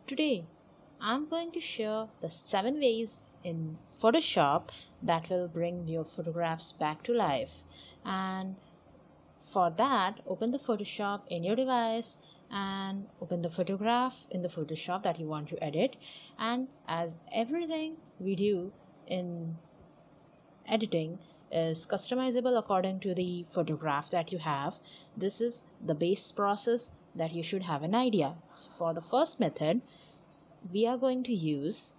Today, I'm going to share the 7 ways in Photoshop that will bring your photographs back to life. And for that, open the Photoshop in your device and open the photograph in the Photoshop that you want to edit. And as everything we do in editing is customizable according to the photograph that you have, this is the base process that you should have an idea. So for the first method, we are going to use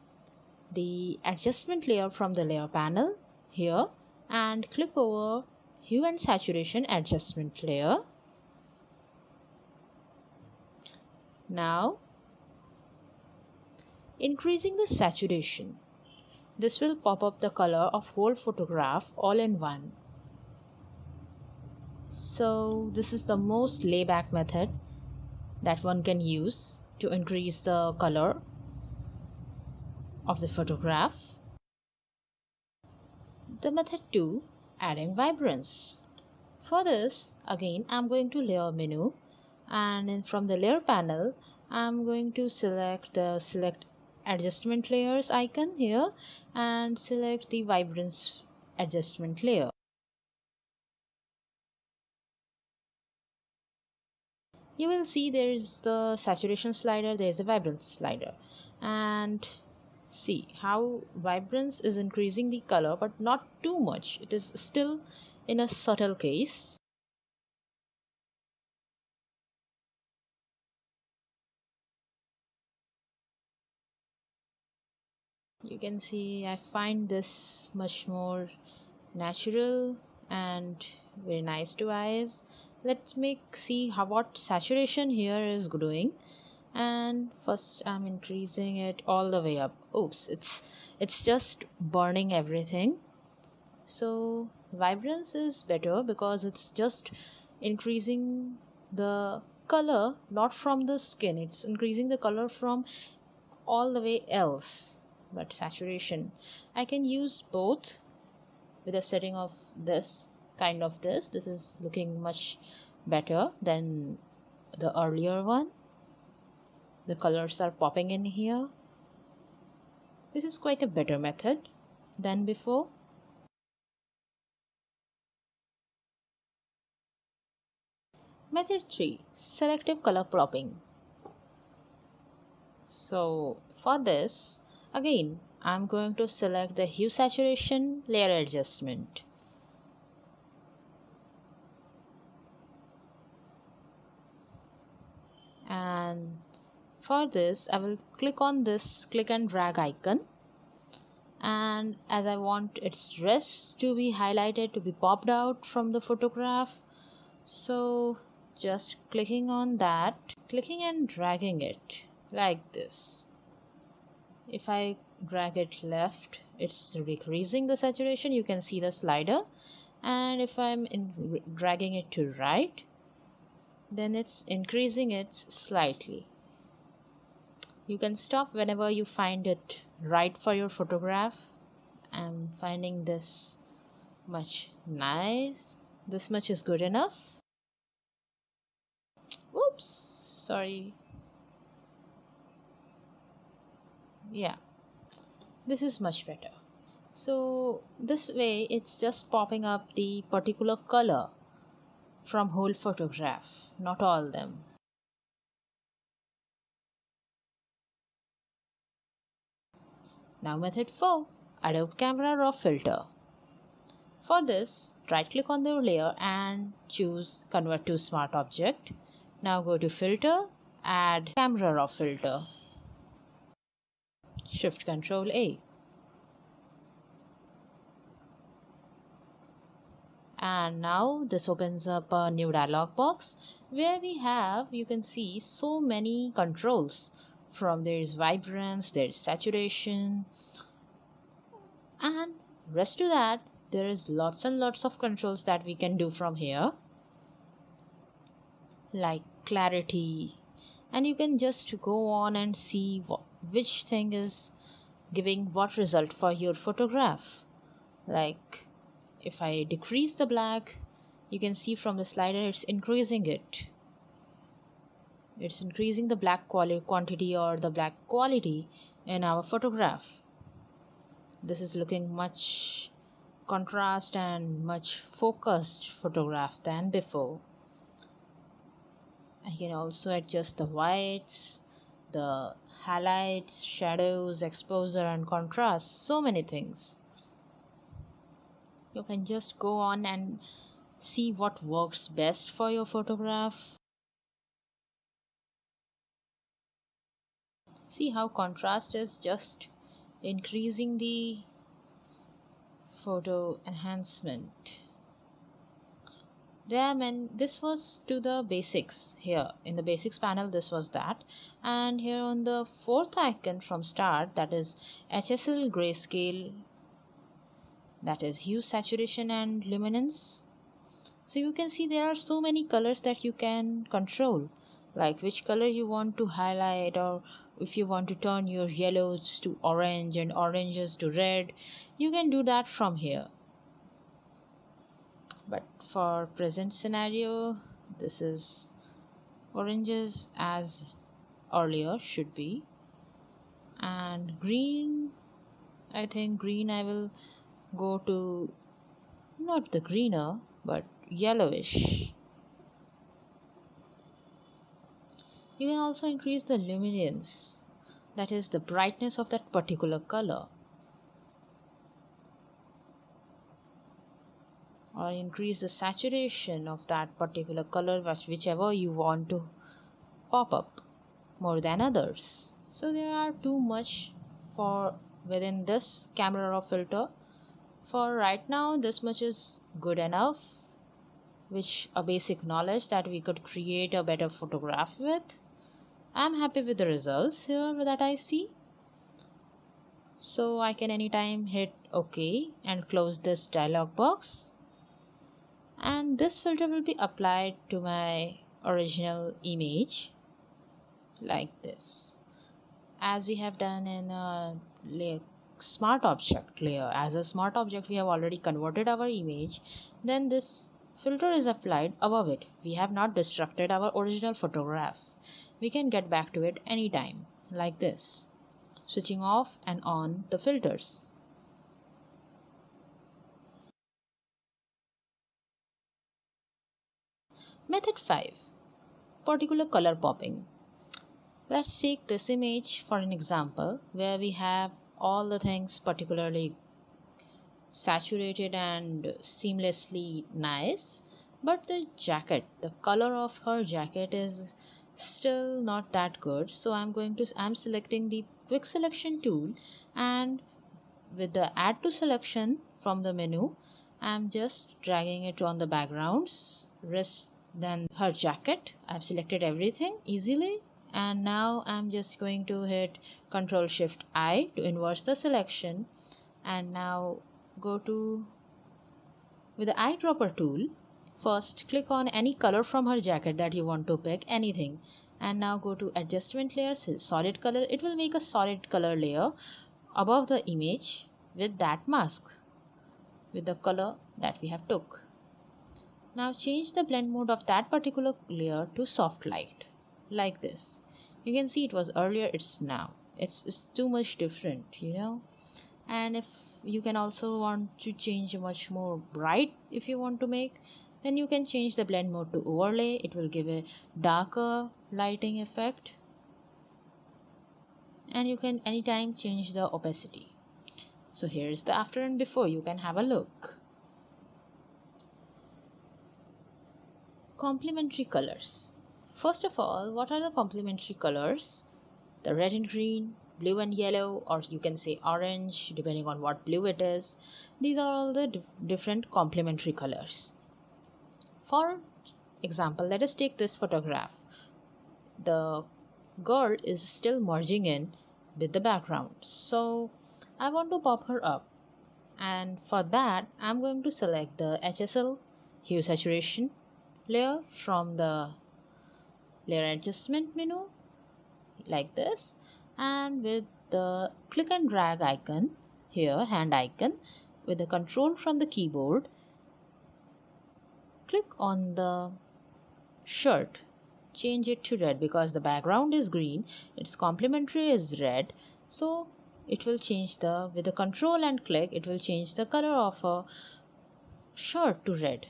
the adjustment layer from the layer panel here and click over hue and saturation adjustment layer. Now increasing the saturation, this will pop up the color of whole photograph all in one. So this is the most layback method that one can use to increase the color of the photograph. The method 2, adding vibrance. For this, again I'm going to layer menu, and from the layer panel I'm going to select the select adjustment layers icon here and select the vibrance adjustment layer. You will see there is the saturation slider, there is the vibrance slider, and see how vibrance is increasing the color but not too much. It is still in a subtle case. You can see I find this much more natural and very nice to eyes. Let's see how what saturation here is doing. And first I'm increasing it all the way up. Oops, it's just burning everything. So vibrance is better because it's just increasing the color, not from the skin, it's increasing the color from all the way else. But saturation, I can use both with a setting of this this is looking much better than the earlier one. The colors are popping in here. This is quite a better method than before. Method 3, selective color plopping. So for this, again I'm going to select the hue saturation layer adjustment. And for this I will click on this click and drag icon, and as I want its rest to be highlighted, to be popped out from the photograph, so just clicking on that, clicking and dragging it like this. If I drag it left, it's decreasing the saturation, you can see the slider, and if I'm dragging it to right, then it's increasing it slightly. You can stop whenever you find it right for your photograph. I'm finding this much nice. This much is good enough. Oops, sorry. Yeah, this is much better. So this way it's just popping up the particular color from whole photograph, not all them. Now method 4, Adobe Camera Raw Filter. For this, right click on the layer and choose Convert to Smart Object. Now go to Filter, add Camera Raw Filter. Shift Ctrl A. And now this opens up a new dialog box where you can see so many controls. From there is vibrance, there is saturation, and rest to that there is lots and lots of controls that we can do from here, like clarity, and you can just go on and see which thing is giving what result for your photograph. Like if I decrease the black, you can see from the slider it's increasing it. It's increasing the black quantity or the black quality in our photograph. This is looking much contrast and much focused photograph than before. I can also adjust the whites, the highlights, shadows, exposure and contrast, so many things. You can just go on and see what works best for your photograph. See how contrast is just increasing the photo enhancement. This was to the basics. Here in the basics panel, this was that, and here on the fourth icon from start, that is HSL grayscale, that is hue, saturation and luminance. So you can see there are so many colors that you can control, like which color you want to highlight, or if you want to turn your yellows to orange and oranges to red, you can do that from here. But for present scenario, this is oranges as earlier should be, and green, I think green I will go to not the greener but yellowish. You can also increase the luminance, that is the brightness of that particular color, or increase the saturation of that particular color, whichever you want to pop up more than others. So there are too much for within this camera raw filter. For right now, this much is good enough, which a basic knowledge that we could create a better photograph with. I'm happy with the results here that I see. So I can anytime hit OK and close this dialog box. And this filter will be applied to my original image like this, as we have done in a smart object layer. As a smart object, we have already converted our image, then this filter is applied above it. We have not destructed our original photograph. We can get back to it anytime like this, switching off and on the filters. Method 5, particular color popping. Let's take this image for an example where we have all the things particularly saturated and seamlessly nice, but the jacket, the color of her jacket is still not that good. So I'm selecting the quick selection tool, and with the add to selection from the menu, I'm just dragging it on the backgrounds, rest then her jacket. I've selected everything easily, and now I'm just going to hit Ctrl Shift I to inverse the selection, and now go to with the eyedropper tool. First click on any color from her jacket that you want to pick, anything, and now go to adjustment layers, solid color. It will make a solid color layer above the image with that mask with the color that we have took. Now change the blend mode of that particular layer to soft light like this. You can see it was earlier, it's now. It's too much different, And if you can also want to change much more bright, if you want to make, then you can change the blend mode to overlay. It will give a darker lighting effect, and you can anytime change the opacity. So here's the after and before. You can have a look. Complementary colors. First of all, what are the complementary colors? The red and green, blue and yellow, or you can say orange, depending on what blue it is. These are all the different complementary colors. For example, let us take this photograph. The girl is still merging in with the background, so I want to pop her up, and for that I'm going to select the HSL hue saturation layer from the layer adjustment menu like this, and with the click and drag icon here, hand icon, with the control from the keyboard, click on the shirt change it to red because the background is green, its complementary is red. So it will change the, with the control and click, it will change the color of a shirt to red.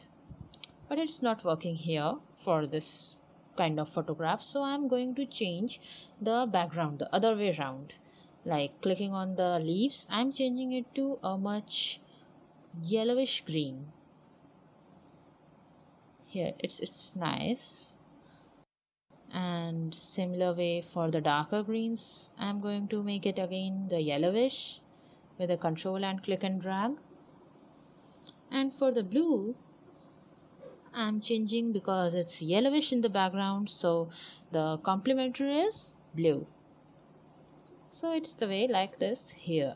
But it's not working here for this kind of photograph, so I'm going to change the background the other way around. Like clicking on the leaves, I'm changing it to a much yellowish green. Here it's nice. And similar way for the darker greens, I'm going to make it again the yellowish with a control and click and drag. And for the blue, I'm changing because it's yellowish in the background, so the complementary is blue. So it's the way like this here.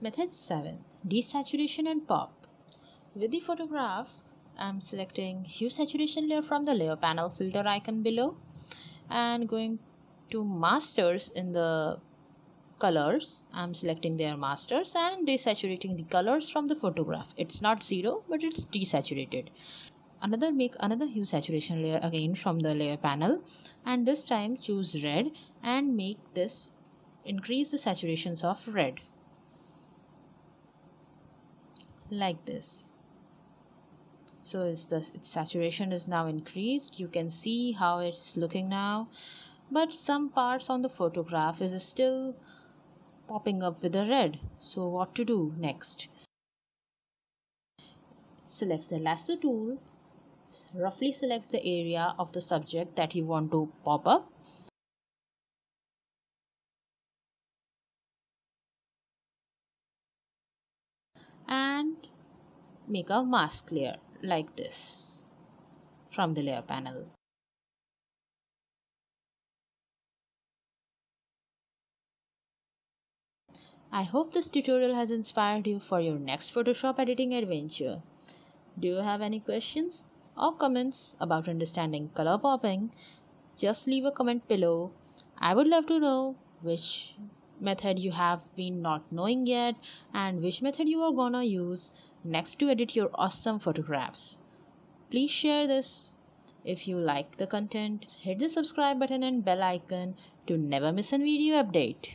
Method 7. Desaturation and pop. With the photograph, I'm selecting hue saturation layer from the layer panel filter icon below and going to masters in the colors. I'm selecting their masters and desaturating the colors from the photograph. It's not zero, but it's desaturated. Make another hue saturation layer again from the layer panel, and this time choose red and make this increase the saturations of red like this. So its saturation is now increased. You can see how it's looking now, but some parts on the photograph is still popping up with the red. So what to do next? Select the lasso tool, roughly select the area of the subject that you want to pop up, and make a mask layer like this from the layer panel. I hope this tutorial has inspired you for your next Photoshop editing adventure. Do you have any questions or comments about understanding color popping? Just leave a comment below. I would love to know which method you have been not knowing yet and which method you are gonna use next to edit your awesome photographs. Please share this. If you like the content, hit the subscribe button and bell icon to never miss a video update.